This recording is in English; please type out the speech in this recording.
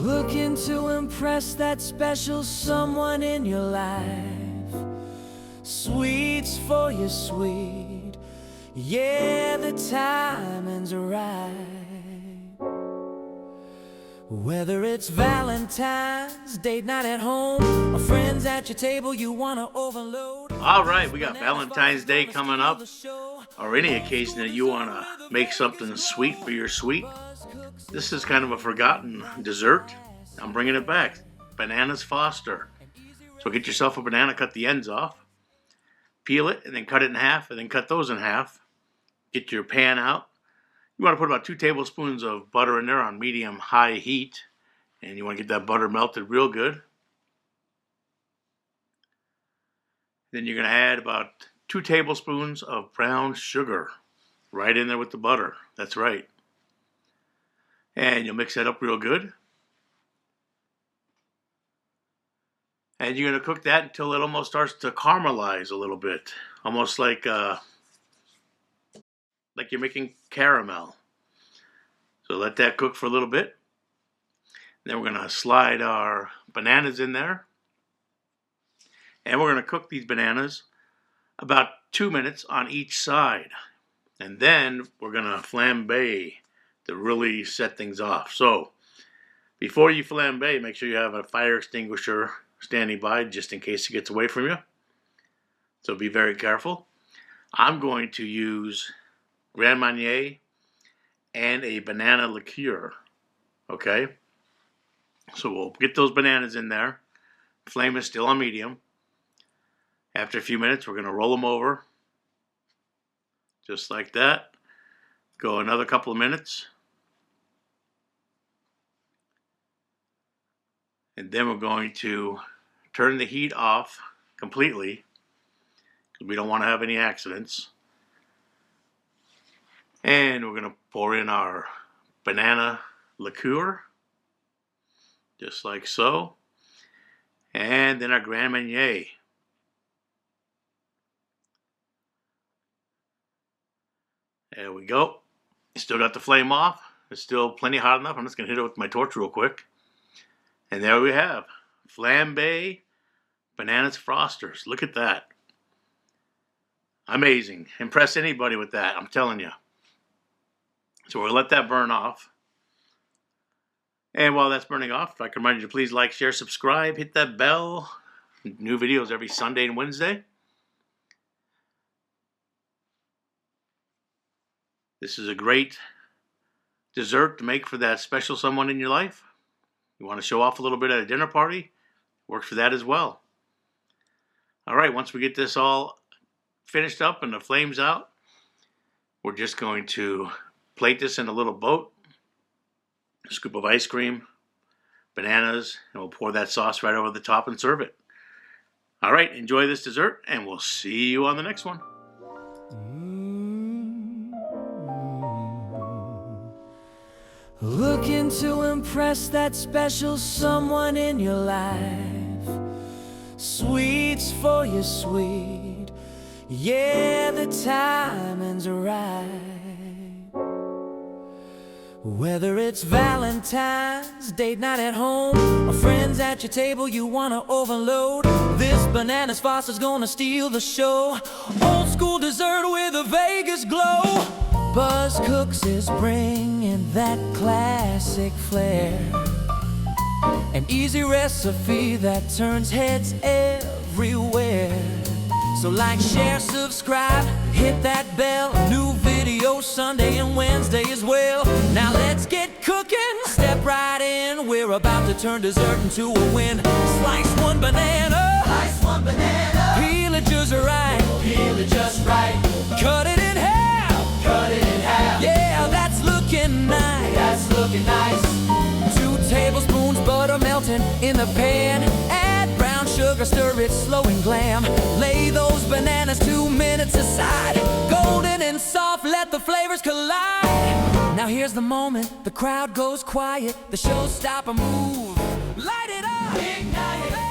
Looking to impress that special someone in your life. Sweets for your sweet, yeah, the timing's right. Whether it's Valentine's, date night at home, or friends at your table you wanna overload. All right, we got Valentine's Day coming up, or any occasion that you wanna make something sweet for your sweet. This is kind of a forgotten dessert. I'm bringing it back. Bananas Foster. So get yourself a banana, cut the ends off, peel it, and then cut it in half, and then cut those in half. Get your pan out. You want to put about 2 tablespoons of butter in there on medium-high heat, and you want to get that butter melted real good. Then you're going to add about 2 tablespoons of brown sugar right in there with the butter. That's right. And you'll mix that up real good. And you're going to cook that until it almost starts to caramelize a little bit. Almost like you're making caramel. So let that cook for a little bit. Then we're going to slide our bananas in there. And we're going to cook these bananas about 2 minutes on each side. And then we're going to flambe to really set things off. So before you flambe, make sure you have a fire extinguisher standing by just in case it gets away from you. So be very careful. I'm going to use Grand Marnier and a banana liqueur. Okay? So we'll get those bananas in there. Flame is still on medium. After a few minutes, we're going to roll them over. Just like that. Go another couple of minutes. And then we're going to turn the heat off completely, because we don't want to have any accidents. And we're going to pour in our banana liqueur, just like so. And then our Grand Marnier. There we go. Still got the flame off. It's still plenty hot enough. I'm just going to hit it with my torch real quick. And there we have Flambé Bananas Frosters. Look at that. Amazing. Impress anybody with that, I'm telling you. So we'll let that burn off. And while that's burning off, I can remind you to please like, share, subscribe, hit that bell. New videos every Sunday and Wednesday. This is a great dessert to make for that special someone in your life. You want to show off a little bit at a dinner party? Works for that as well. All right, once we get this all finished up and the flame's out, we're just going to plate this in a little boat. A scoop of ice cream, bananas, and we'll pour that sauce right over the top and serve it. All right, enjoy this dessert, and we'll see you on the next one. Looking to impress that special someone in your life. Sweets for your sweet, yeah, the timing's right. Whether it's Valentine's, date night at home, or friends at your table you wanna overload, this Bananas Foster's gonna steal the show. Old school dessert with a Vegas glow. Buzz Cooks is bringing that classic flair. An easy recipe that turns heads everywhere. So like, share, subscribe, hit that bell. New videos Sunday and Wednesday as well. Now let's get cooking, step right in. We're about to turn dessert into a win. Slice one banana, slice one banana. Peel it just right, peel it just right. Cut it in half, cut it in half. Yeah, that's looking nice, that's looking nice. 2 tablespoons butter melting in the pan. Add brown sugar, stir it slow and glam. Lay those bananas 2 minutes aside. Golden and soft, let the flavors collide. Now here's the moment, the crowd goes quiet. The showstopper move, light it up, ignite it.